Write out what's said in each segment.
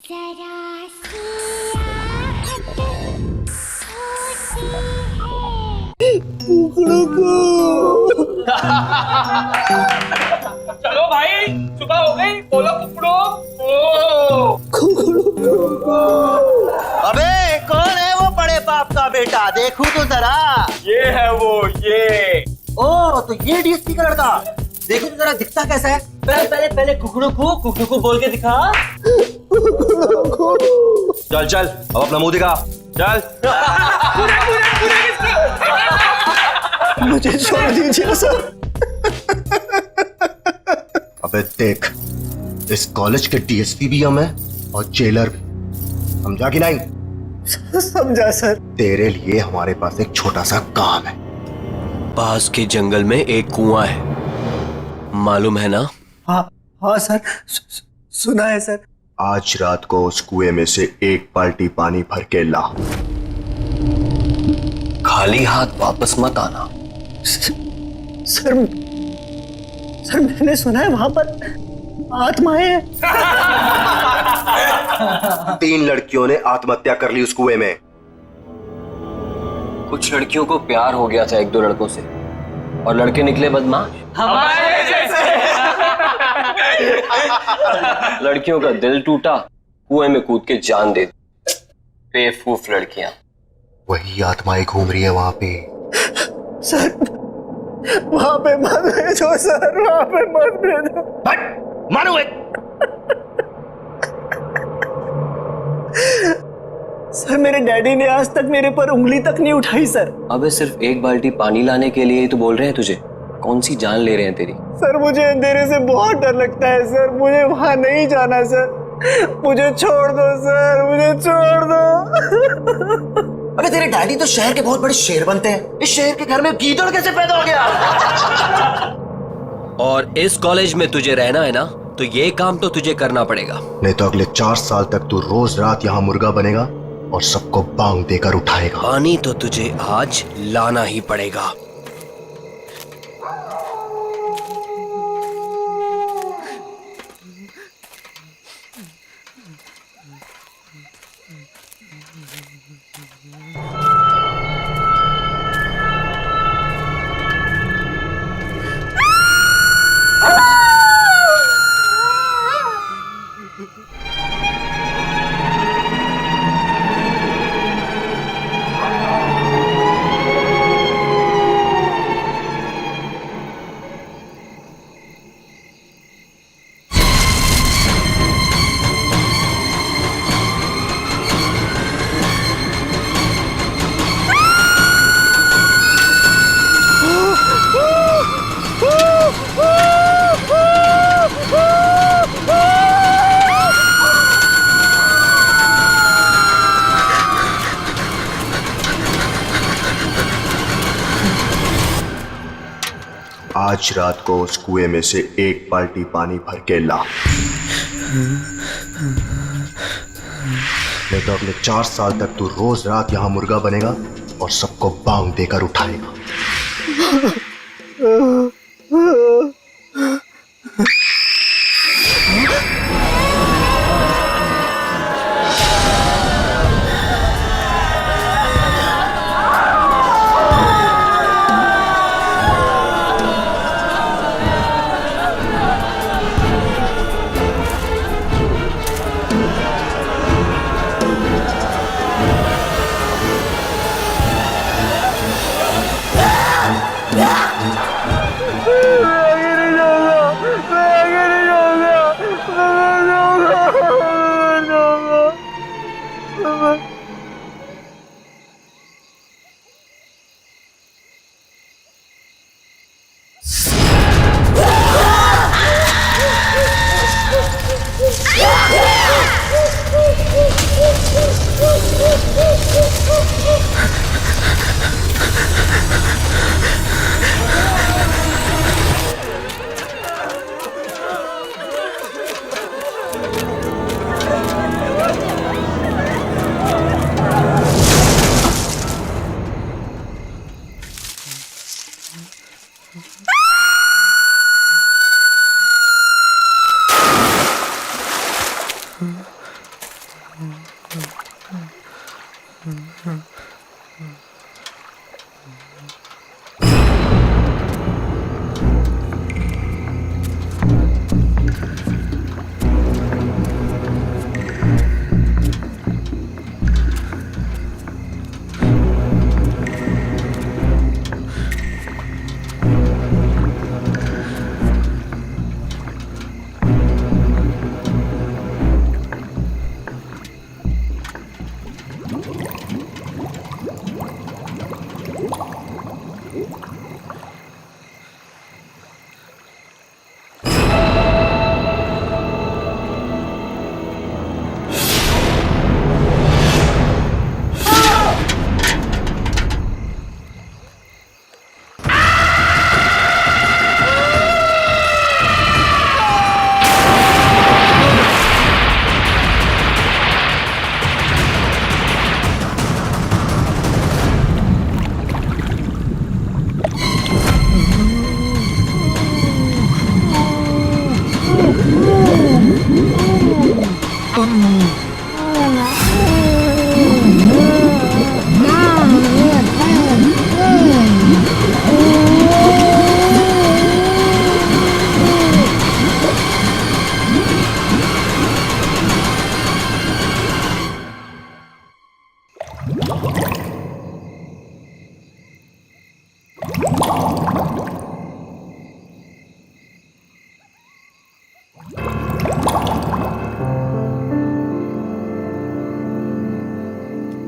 जरा सी आहट होती है। कुकड़ू को चलो भाई, सुबह हो गई, बोलो कुकड़ो। कुकड़ू को। अबे कौन है वो बड़े बाप का बेटा? देखूं तो जरा। ये है वो, ये। ओ तो ये डीएसपी का लड़का, देखो तो जरा दिखता कैसा है। पहले कुकड़ू को बोल के दिखा। चल चल अब अपना मुंह दिखा, चल। मुझे छोड़ दीजिए सर। अबे देख, इस कॉलेज के डीएसपी भी हम हैं और जेलर भी, समझा कि नहीं? समझा सर। तेरे लिए हमारे पास एक छोटा सा काम है। पास के जंगल में एक कुआं है, मालूम है ना? हाँ सर, सुना है सर। आज रात को उस कुएं में से एक बाल्टी पानी भर के ला। खाली हाथ वापस मत आना। सर मैंने सुना है वहां पर आत्माएं हैं। 3 लड़कियों ने आत्महत्या कर ली उस कुएं में। कुछ लड़कियों को प्यार हो गया था 1-2 लड़कों से, और लड़के निकले बदमाश। हमारे जैसे। लड़कियों का दिल टूटा, कुएं में कूद के जान दे दी। बेवकूफ लड़कियां। वही आत्माएं घूम रही है वहां पे। सर वहां पे मत भेजो सर, वहां पे मत भेजो। मारो एक। सर मेरे डैडी ने आज तक मेरे पर उंगली तक नहीं उठाई सर। अबे सिर्फ एक बाल्टी पानी लाने के लिए ही तो बोल रहे हैं तुझे। कौन सी जान ले रहे हैं तेरी? सर मुझे अंधेरे से बहुत डर लगता है सर, मुझे वहां नहीं जाना सर। मुझे छोड़ दो सर, मुझे छोड़ दो। अबे तेरे डैडी तो शहर के बहुत बड़े शेर बनते हैं, इस शहर के घर में गीदड़ कैसे पैदा हो गया? और इस कॉलेज में तुझे रहना है ना, तो ये काम तो तुझे करना पड़ेगा। नहीं तो अगले 4 साल तक तू रोज रात यहाँ मुर्गा बनेगा और सबको बांग देकर उठाएगा। पानी तो तुझे आज लाना ही पड़ेगा। आज रात को उस कुएं में से एक बाल्टी पानी भर के ला। नहीं तो अगले 4 साल तक तू रोज रात यहाँ मुर्गा बनेगा और सबको बांग देकर उठाएगा।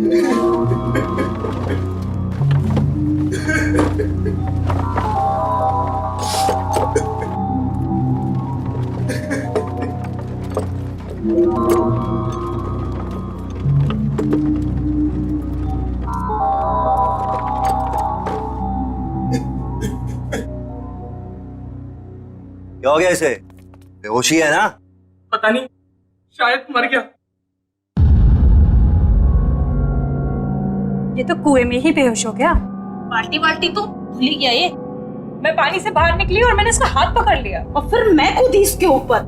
क्या हो गया इसे? बेहोशी है ना? पता नहीं, शायद मर गया। ये तो कुएं में ही बेहोश हो गया। बाल्टी बाल्टी तो भूल ही गया ये। मैं पानी से बाहर निकली और मैंने इसका हाथ पकड़ लिया। और फिर मैं कूदी इसके ऊपर।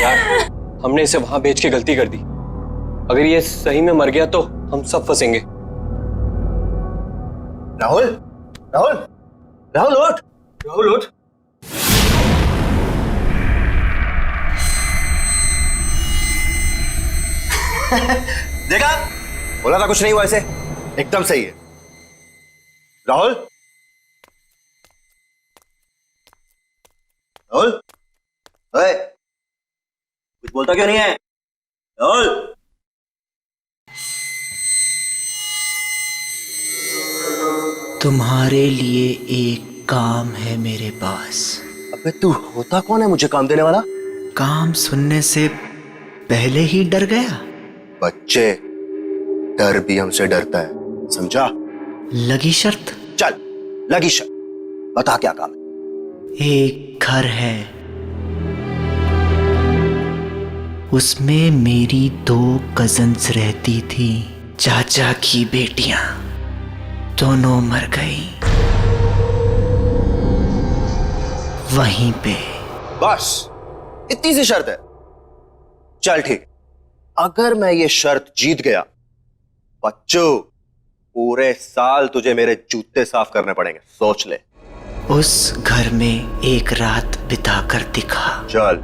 यार, हमने इसे वहां भेज के गलती कर दी। अगर ये सही में मर गया तो हम सब फंसेंगे। राहुल, राहुल, राहुल उठ। राहुल उठ। देखा, बोला था कुछ नहीं हुआ, ऐसे एकदम सही है। राहुल, राहुल, ओए, कुछ बोलता क्यों नहीं है? राहुल, तुम्हारे लिए एक काम है मेरे पास। अबे तू होता कौन है मुझे काम देने वाला? काम सुनने से पहले ही डर गया। बच्चे, डर भी हमसे डरता है, समझा? लगी शर्त? चल, लगी शर्त। बता क्या काम है? एक घर है, उसमें मेरी 2 कजन्स रहती थी, चाचा की बेटियां। दोनों मर गई वहीं पे। बस इतनी सी शर्त है? चल ठीक, अगर मैं ये शर्त जीत गया, बच्चों, पूरे साल तुझे मेरे जूते साफ करने पड़ेंगे, सोच ले। उस घर में एक रात बिताकर दिखा। चल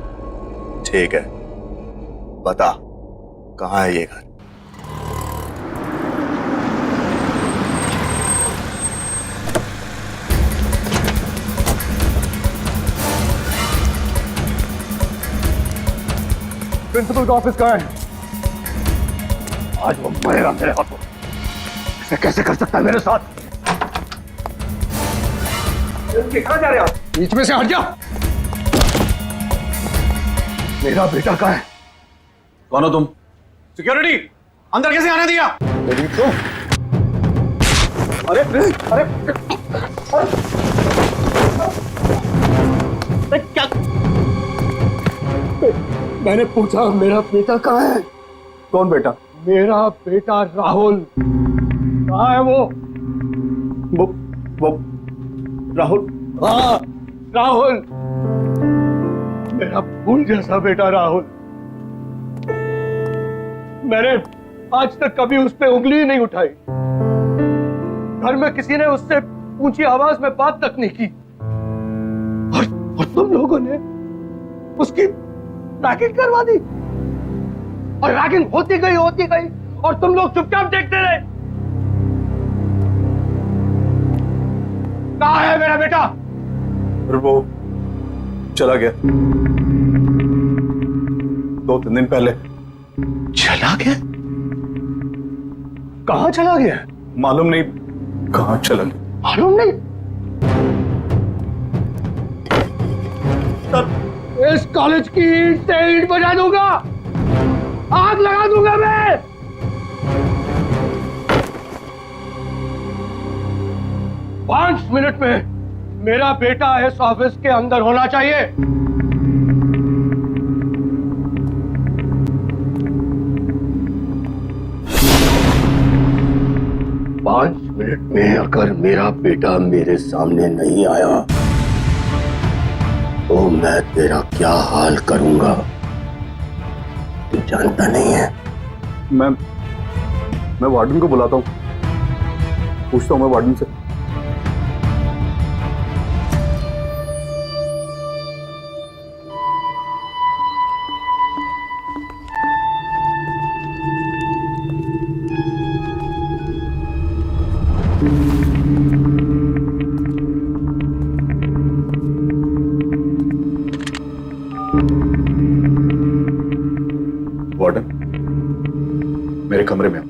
ठीक है, बता कहां है ये घर? प्रिंसिपल का ऑफिस कहाँ है? आज वो मरेगा मेरे हाथों। इसे कैसे कर सकता है मेरे साथ? कहाँ जा रहे आप? बीच में से हट जा। मेरा बेटा कहाँ है? कौन हो तुम? सिक्योरिटी, अंदर कैसे आने दिया? अरे अरे अरे क्या? मैंने पूछा मेरा बेटा कहाँ है? कौन बेटा? मेरा बेटा राहुल कहाँ है? वो राहुल। हाँ, राहुल, मेरा फूल जैसा बेटा राहुल। मैंने आज तक कभी उस पर उंगली नहीं उठाई। घर में किसी ने उससे ऊंची आवाज में बात तक नहीं की। और तुम लोगों ने उसकी रैगिंग करवा दी। और रैगिंग होती गई और तुम लोग चुपचाप देखते रहे। कहाँ है मेरा बेटा? वो चला गया 2-3 दिन पहले। चला गया? कहाँ चला गया? मालूम नहीं कहाँ चला गया। मालूम नहीं? इस कॉलेज की ईंट से ईंट बजा दूंगा, आग लगा दूंगा मैं। पांच मिनट में मेरा बेटा इस ऑफिस के अंदर होना चाहिए। 5 मिनट में अगर मेरा बेटा मेरे सामने नहीं आया तो मैं तेरा क्या हाल करूंगा तू जानता नहीं है। मैं वार्डन को बुलाता हूँ, पूछता हूँ मैं वार्डन से। कमरे में आओ।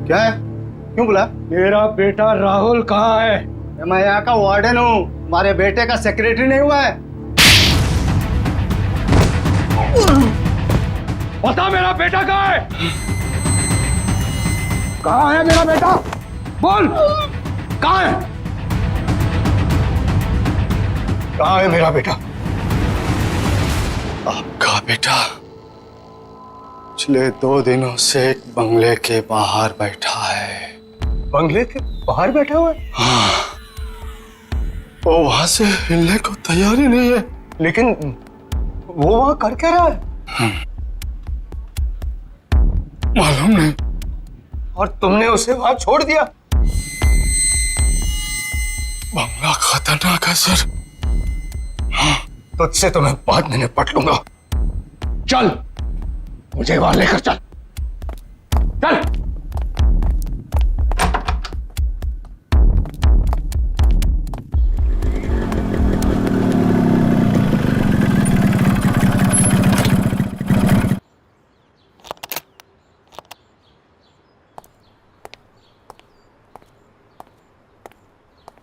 क्या है? क्यों बुला? मेरा बेटा राहुल कहाँ है? मैं यहाँ का वार्डन हूँ, हमारे बेटे का सेक्रेटरी नहीं हुआ है। बता मेरा बेटा कहाँ है? कहाँ है मेरा बेटा? बोल, कहाँ है? कहाँ है मेरा बेटा? आपका बेटा पिछले 2 दिनों से एक बंगले के बाहर बैठा है। बंगले के बाहर बैठा हुआ है? हाँ, वो वहां से हिलने को तैयार ही नहीं है। लेकिन वो वहां कर क्या रहा है? मालूम नहीं। और तुमने उसे वहां छोड़ दिया? बंगला खतरनाक है सर। तुझसे तो मैं बाद में निपट लूंगा। चल, मुझे वहां लेकर चल। चल।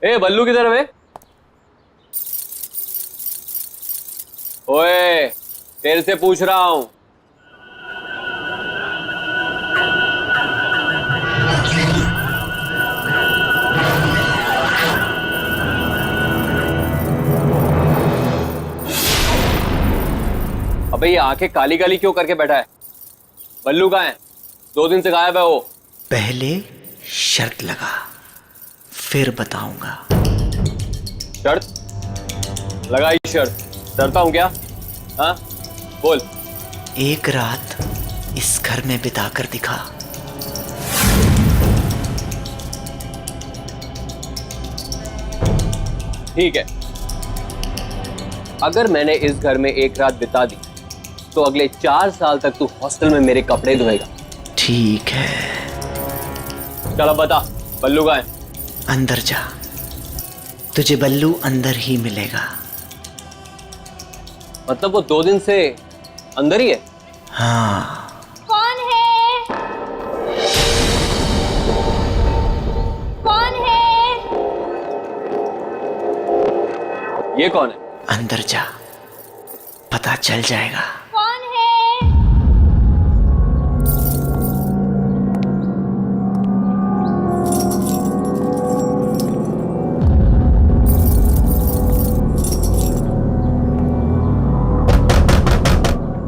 ए बल्लू किधर है बे? ओए, तेरे से पूछ रहा हूं। अबे ये आंखें काली काली क्यों करके बैठा है? बल्लू कहाँ है? 2 दिन से गायब है वो। पहले शर्त लगा, फिर बताऊंगा। शर्त? लगाई शर्त। डरता हूं क्या? हाँ, बोल। एक रात इस घर में बिताकर दिखा। ठीक है, अगर मैंने इस घर में एक रात बिता दी तो अगले 4 साल तक तू हॉस्टल में मेरे कपड़े धोएगा। ठीक है। चल अब बता, बल्लू कहाँ है? अंदर जा, तुझे बल्लू अंदर ही मिलेगा। मतलब वो 2 दिन से अंदर ही है? हाँ। कौन है? कौन है? ये कौन है? अंदर जा, पता चल जाएगा। कौन है?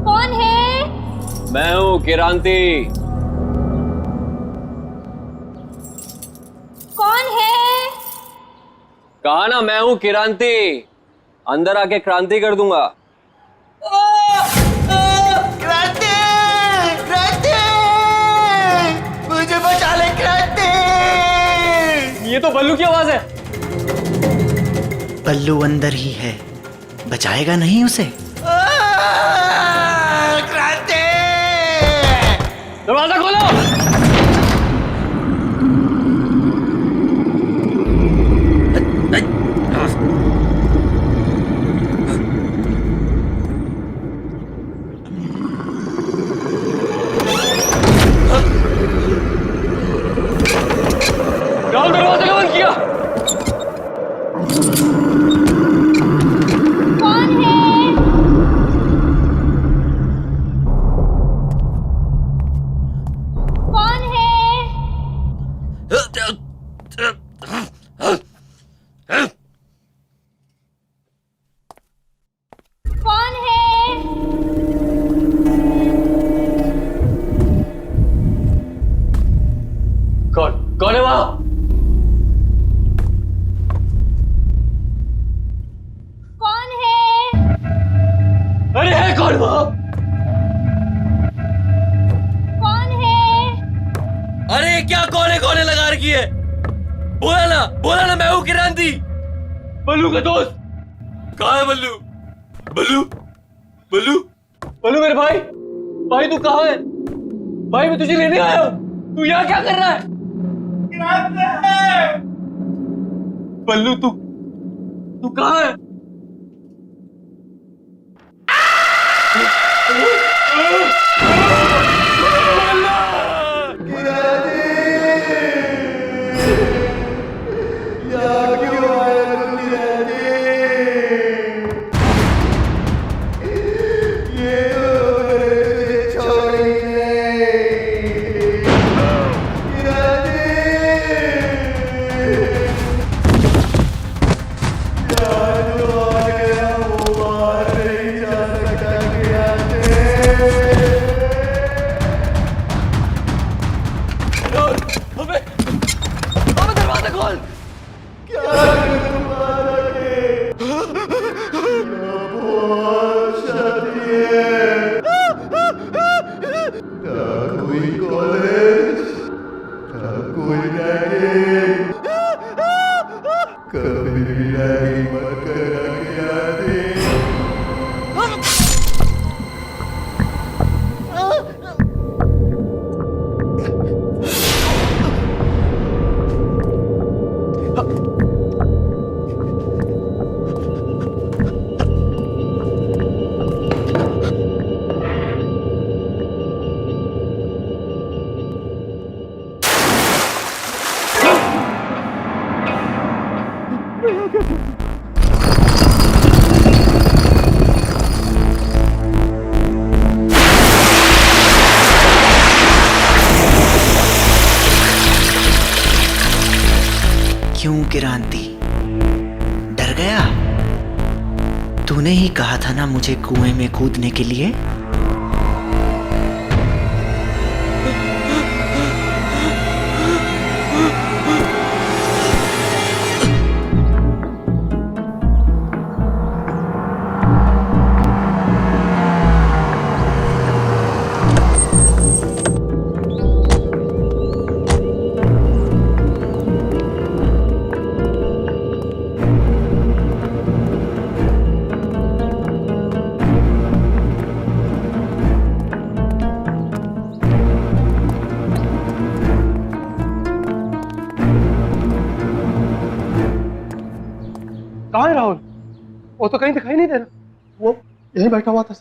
कौन है? मैं हूं किरांती। कौन है? कहा ना, मैं हूं किरांती। अंदर आके क्रांति कर दूंगा। क्रांति! क्रांति! मुझे बचा ले क्रांति! ये तो बल्लू की आवाज है। बल्लू अंदर ही है, बचाएगा नहीं उसे? क्रांति! दरवाजा खोलो। राहुल, दरवाजा क्यों बंद किया? कौन है? कौन है? कौन है? कौन है वहां? कौन है? अरे है कौन वहां? कौन है? अरे क्या कोने लगा रखी है? बोला ना मैं हूं किरांती, बल्लू का दोस्त। कहाँ है बल्लू? बल्लू बल्लू बल्लू मेरे भाई तू कहाँ है? भाई मैं तुझे लेने आया हूं, तू यहाँ क्या कर रहा है? बल्लू तू कहाँ है? क्यों किरांती, डर गया? तूने ही कहा था ना मुझे कुएं में कूदने के लिए। कहाँ है राहुल? वो तो कहीं दिखाई नहीं दे रहा। वो यहीं बैठा हुआ था।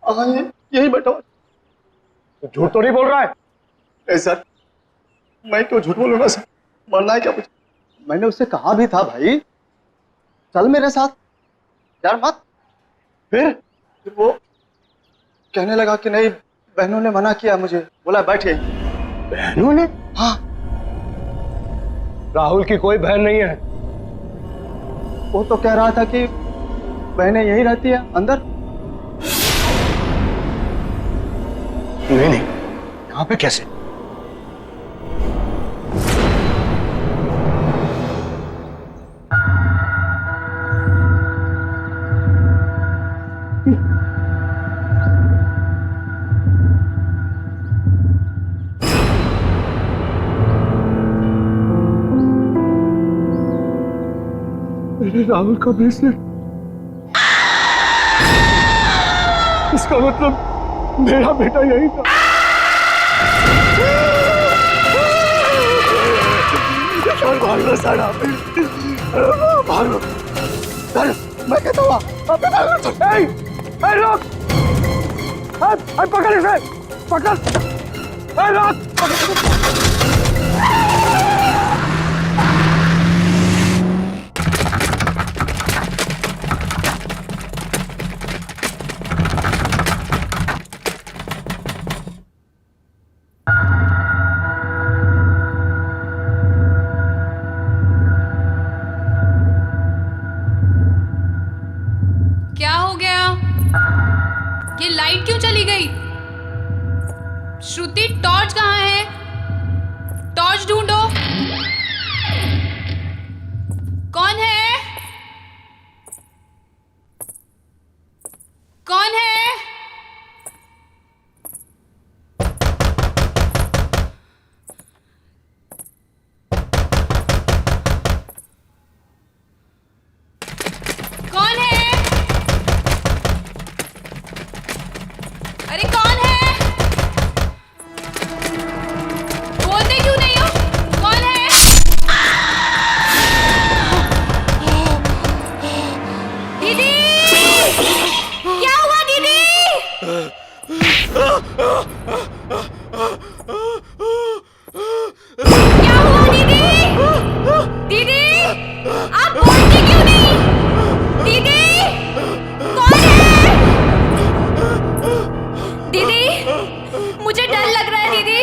हाँ, यहीं बैठा हुआ। तो झूठ तो नहीं बोल रहा है? ए सर, मैं क्यों झूठ बोलूंगा सर? मरना है क्या मुझे? मैंने उससे कहा भी था भाई चल मेरे साथ, यार मत। फिर वो कहने लगा कि नहीं, बहनों ने मना किया मुझे, बोला बैठे। बहनों ने? हाँ। राहुल की कोई बहन नहीं है। वो तो कह रहा था कि बहनें यहीं रहती है अंदर। नहीं नहीं, यहाँ पे कैसे? राहुल का ब्रेसलेट, इसका मतलब मेरा बेटा यही था। भागो साड़ा, भागो। मैं कहता हुआ पकड़ इसे, पकड़। क्या हो गया? ये लाइट क्यों चली गई? श्रुति, टॉर्च कहाँ है? टॉर्च ढूंढो। कौन है? कौन है? कौन है? अरे कौन है?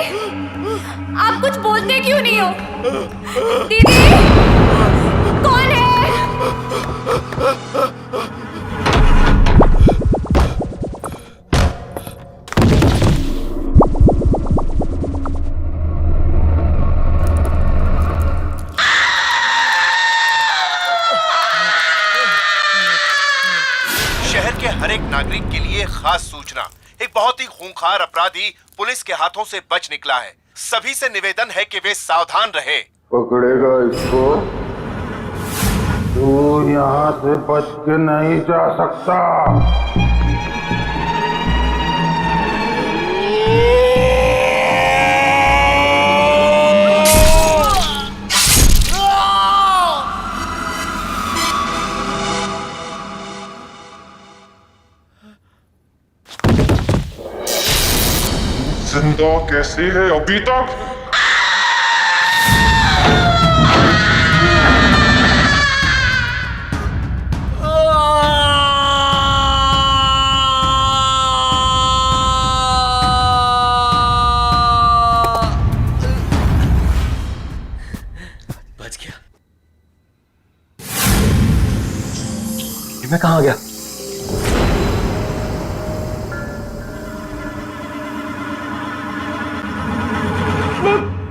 आप कुछ बोलते क्यों नहीं हो? दीदी, कौन है? शहर के हर एक नागरिक के लिए खास सूचना। एक बहुत ही खूंखार अपराधी पुलिस के हाथों से बच निकला है। सभी से निवेदन है कि वे सावधान रहे। पकड़ेगा इसको, तू यहाँ से बच के नहीं जा सकता। जिंदा कैसे है अभी तक? बच गया। मैं कहाँ गया?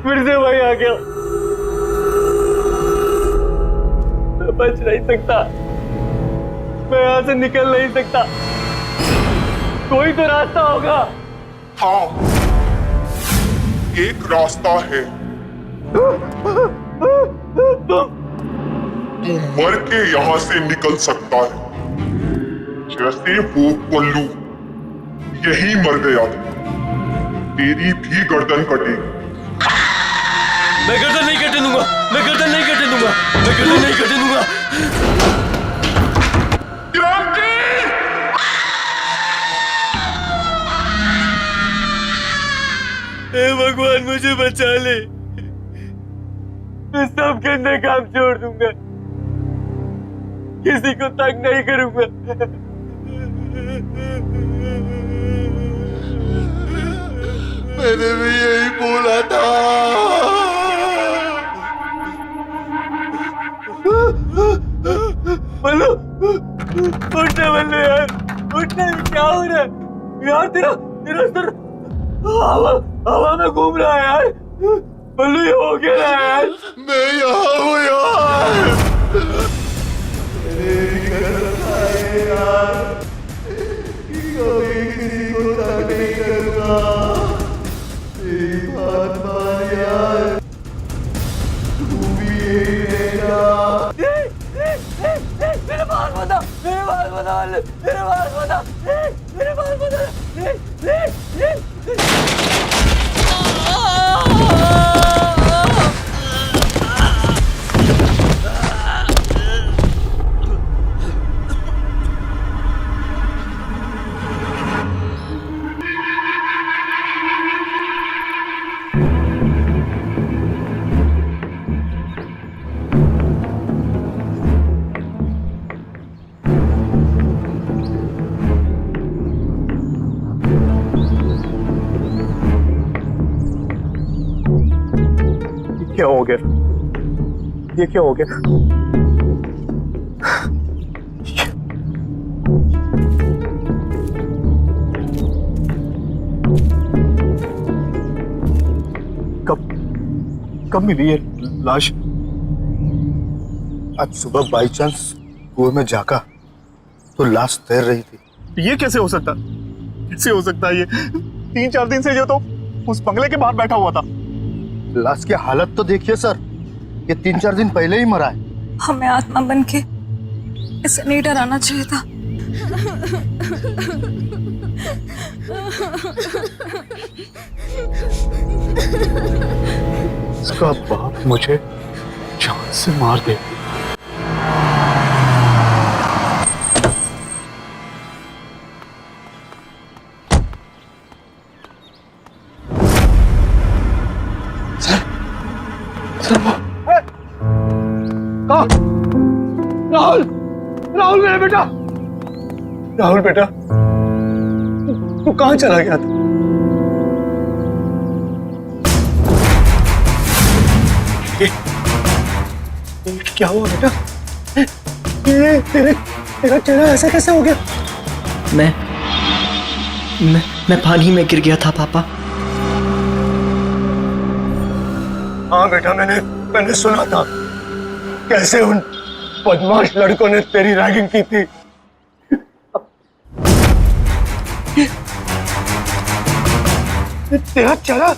फिर से वही आ गया। मैं बच नहीं सकता, मैं यहाँ से निकल नहीं सकता। कोई तो रास्ता होगा। हाँ, एक रास्ता है। तू मर के यहाँ से निकल सकता है, जैसे वो पल्लू यही मर गया, तेरी भी गर्दन कटेगी। मैं गर्दन नहीं कटने दूंगा, मैं गर्दन नहीं कटने दूंगा, मैं गर्दन नहीं कटने दूंगा। हे भगवान, मुझे बचा ले। मैं सब गंदे काम छोड़ दूंगा, किसी को तंग नहीं करूंगा। मैंने भी यही बोला था। बल्लू, उठना बल्लू यार, उठना। क्या हो रहा है यार? तेरा तेरा सर हवा में घूम रहा है यार। बल्लू, ये हो क्या रहा है यार? मैं यहाँ हूँ यार। कभी किसी को तंग नहीं करूँगा। तेरी बात मान यार, तू भी यही रहेगा। मेरे बाल बता, मेरे बाल बता, मेरे बाल बता, मेरे बाल बता। क्या हो गया? ये क्या हो गया? कब मिली ये लाश? आज सुबह बाई चांस कुएं में झांका तो लाश तैर रही थी। ये कैसे हो सकता? कैसे हो सकता है ये? 3-4 दिन से जो तो उस बंगले के बाहर बैठा हुआ था। लाश की हालत तो देखिए सर, ये 3-4 दिन पहले ही मरा है। हमें आत्मा बन के इसे नहीं डराना चाहिए था। इसका बाप मुझे जान से मार दे। राहुल, राहुल मेरा बेटा, राहुल बेटा, तू कहाँ चला गया था? क्या हुआ बेटा? ये तेरा चेहरा ऐसा कैसे हो गया? मैं पानी में गिर गया था पापा। हाँ बेटा, मैंने सुना था कैसे उन बदमाश लड़कों ने तेरी रैगिंग की थी। तेरा चेहरा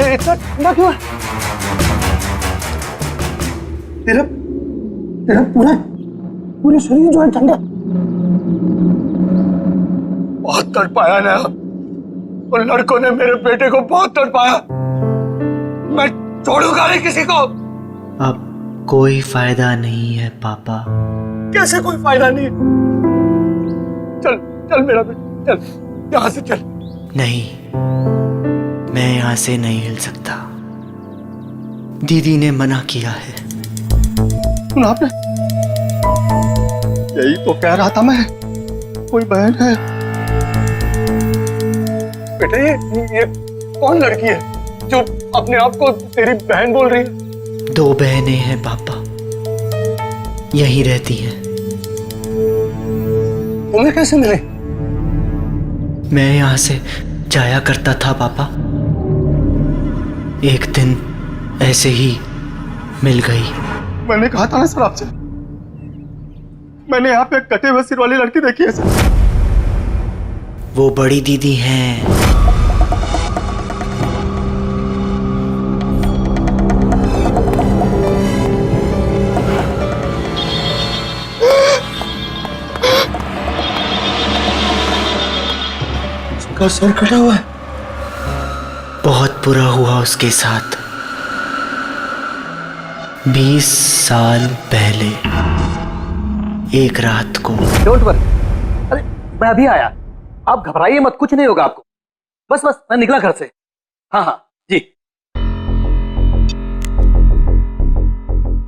इतना ठंडा क्यों है? तेरा पूरा शरीर जो है ठंडा। बहुत तड़पाया ना उन लड़कों ने, मेरे बेटे को बहुत तड़पाया। मैं छोड़ूंगा नहीं किसी को। अब कोई फायदा नहीं है पापा। कैसे कोई फायदा नहीं? चल मेरा बेटा, चल यहां से चल। नहीं, मैं यहां से नहीं हिल सकता। दीदी ने मना किया है। सुना आपने? यही तो कह रहा था मैं, कोई बहन है। बेटा ये कौन लड़की है जो अपने आप को तेरी बहन बोल रही है? 2 बहनें हैं पापा, यहीं रहती हैं। तुम्हें कैसे मिले? मैं यहां से जाया करता था पापा, एक दिन ऐसे ही मिल गई। मैंने कहा था ना सर आपसे, मैंने यहाँ पे कटे हुए सिर वाली लड़की देखी है सर। वो बड़ी दीदी हैं। उसका सर कटा हुआ है। बहुत बुरा हुआ उसके साथ। 20 साल पहले एक रात को। डोंट वरी, अरे मैं अभी आया, आप घबराइए मत, कुछ नहीं होगा आपको। बस मैं निकला घर से। हाँ जी।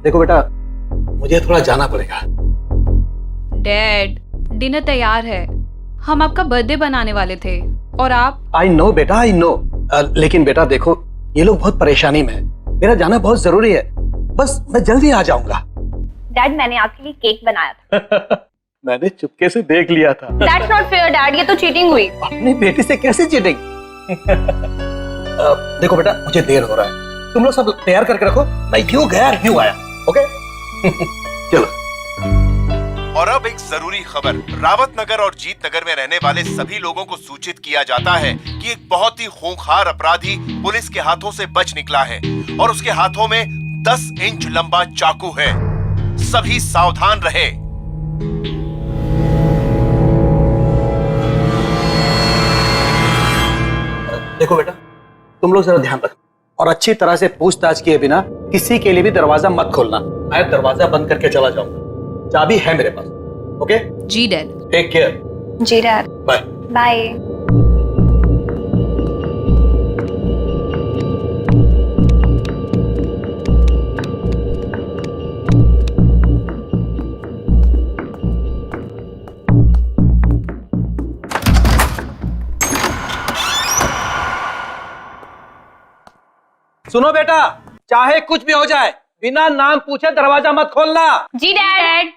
देखो बेटा, मुझे थोड़ा जाना पड़ेगा। डैड, डिनर तैयार है। हम आपका बर्थडे बनाने वाले थे और आप। आई नो बेटा, आई नो। लेकिन बेटा देखो, ये लोग बहुत परेशानी में है, मेरा जाना बहुत जरूरी है। बस मैं जल्दी आ जाऊंगा। डैड, मैंने आपके लिए केक बनाया था। मैंने चुपके से देख लिया था। That's not fair, डैड, ये तो चीटिंग हुई। अपनी बेटी से कैसे चीटिंग? देखो बेटा, मुझे देर हो रहा है, तुम लोग सब तैयार करके रखो, मैं यूं गया यूं आया। ओके? चलो। और अब एक जरूरी खबर। रावत नगर और जीत नगर में रहने वाले सभी लोगों को सूचित किया जाता है कि एक बहुत ही खूंखार अपराधी पुलिस के हाथों से बच निकला है और उसके हाथों में 10 इंच लंबा चाकू है। सभी सावधान रहे। देखो बेटा, तुम लोग जरा ध्यान रखना और अच्छी तरह से पूछताछ किए बिना किसी के लिए भी दरवाजा मत खोलना। मैं दरवाजा बंद करके चला जाऊंगा, चाबी है मेरे पास। ओके? जी डैड। Take care. जी डैड। Bye bye. सुनो बेटा, चाहे कुछ भी हो जाए, बिना नाम पूछे दरवाजा मत खोलना। जी डैड।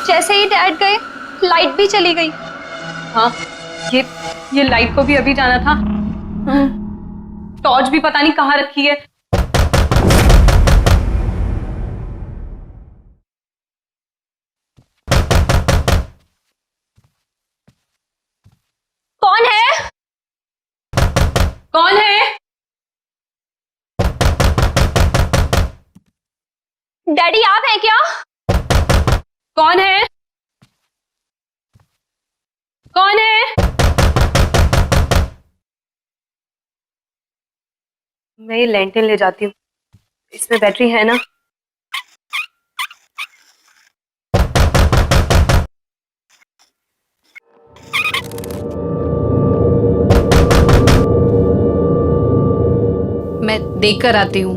जैसे ही डैड गए, लाइट भी चली गई। हाँ, ये लाइट को भी अभी जाना था। टॉर्च भी पता नहीं कहाँ रखी है। कौन है? कौन है? डैडी आप हैं क्या? कौन है? कौन है? मैं ये लैंटर्न ले जाती हूँ, इसमें बैटरी है ना? देख कर आती हूँ।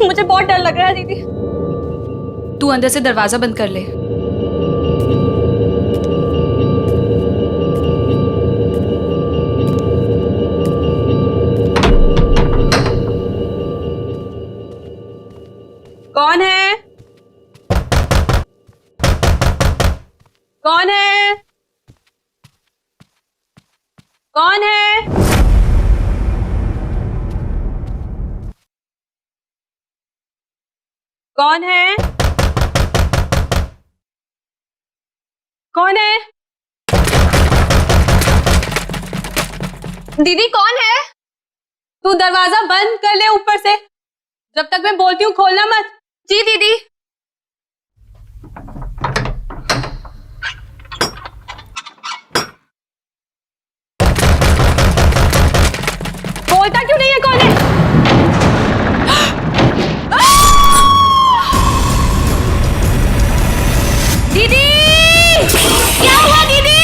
मुझे बहुत डर लग रहा है दीदी। तू अंदर से दरवाजा बंद कर ले। कौन है? कौन है? कौन है? कौन है? कौन है? दीदी कौन है? तू दरवाजा बंद कर ले ऊपर से। जब तक मैं बोलती हूँ खोलना मत। जी दीदी। बोलता क्यों नहीं है? कौन है? दीदी क्या हुआ दीदी?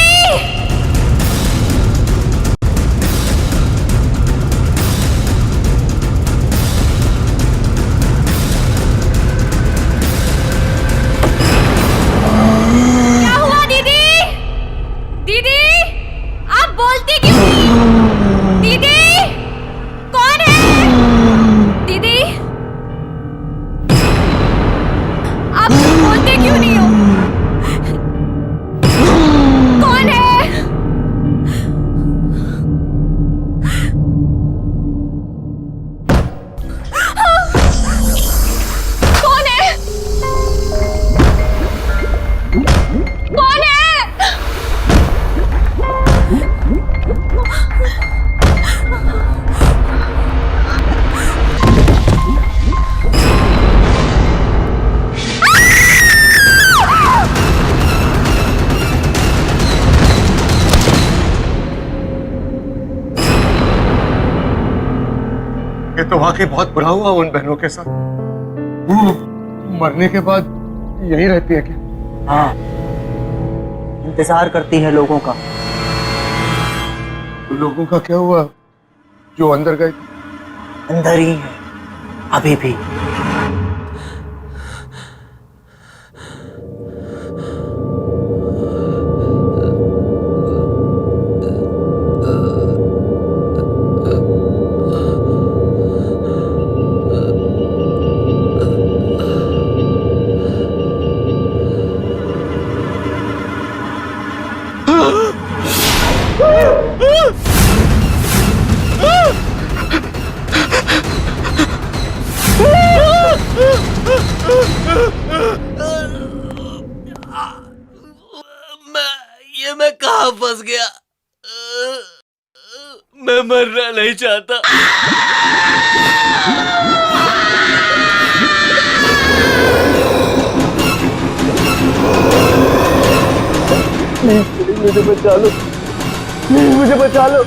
क्या हुआ दीदी? दीदी आप बोलती क्यों नहीं? दीदी कौन है? दीदी आप बोलते क्यों नहीं हो? कौन है? कौन है? कौन है? ये तो वाकई बहुत बुरा हुआ उन बहनों के साथ। वो मरने के बाद यही रहती है क्या? हाँ, इंतजार करती है लोगों का। लोगों का क्या हुआ जो अंदर गए? अंदर ही है अभी भी। मैं कहाँ फंस गया? मैं मरना नहीं चाहता। मुझे बचा लो, मुझे बचा लो।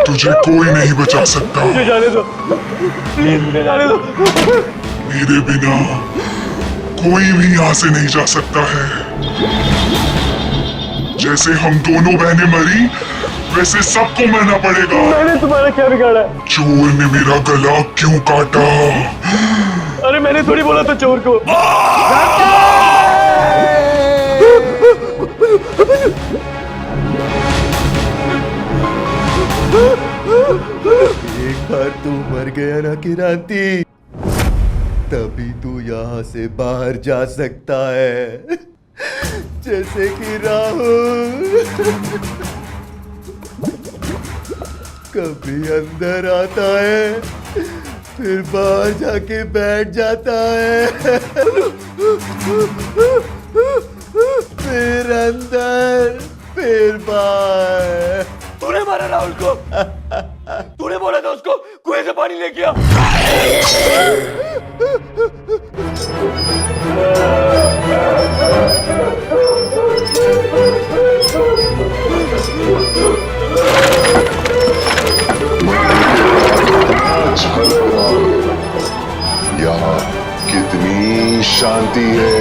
तुझे कोई नहीं बचा सकता। मुझे जाने दो, प्लीज मुझे जाने दो। मेरे बिना कोई भी यहाँ से नहीं जा सकता है। जैसे हम दोनों बहनें मरी, वैसे सबको मरना पड़ेगा। मैंने तुम्हारा क्या बिगाड़ा? चोर ने मेरा गला क्यों काटा? अरे मैंने थोड़ी बोला था चोर को। एक बार तू मर गया ना किरांती, तभी तू यहाँ से बाहर जा सकता है। जैसे कि राहुल कभी अंदर आता है, फिर बाहर जाके बैठ जाता है, फिर अंदर, फिर बाहर। तूने मारा राहुल को? तूने बोला था उसको कुएं से पानी लेके आ। यहाँ कितनी शांति है।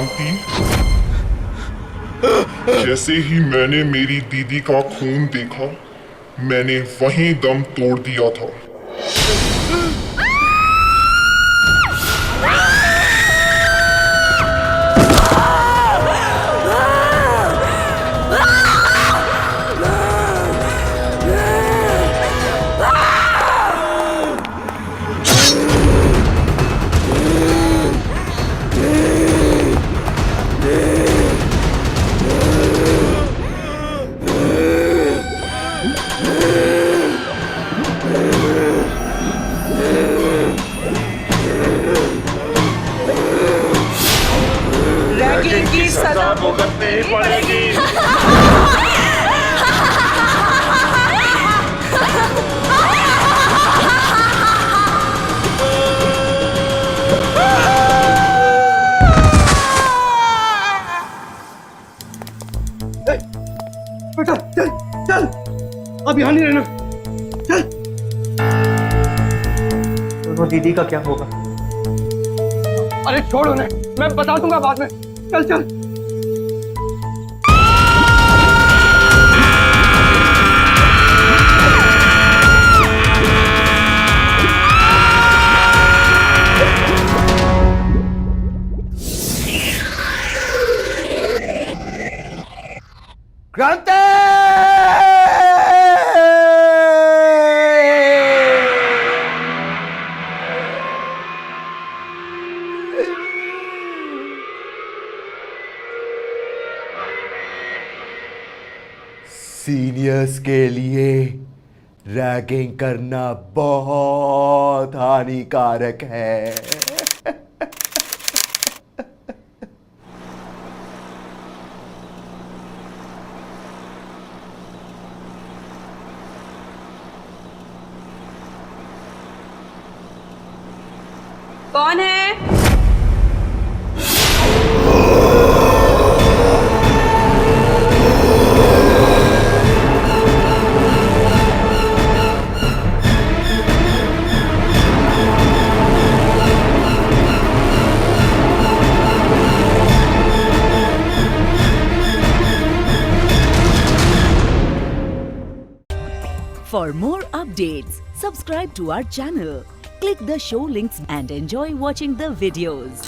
क्रांति, जैसे ही मैंने मेरी दीदी का खून देखा, मैंने वहीं दम तोड़ दिया था। की सजा भुगतनी पड़ेगी। बेटा चल चल, अब यहाँ नहीं रहना, चल। दोनों दीदी का क्या होगा? अरे छोड़ उन्हें, मैं बता दूंगा बाद में। चल चल। क्रांति! सीनियर्स के लिए रैगिंग करना बहुत हानिकारक है। कौन है? For more updates, subscribe to our channel, click the show links and enjoy watching the videos.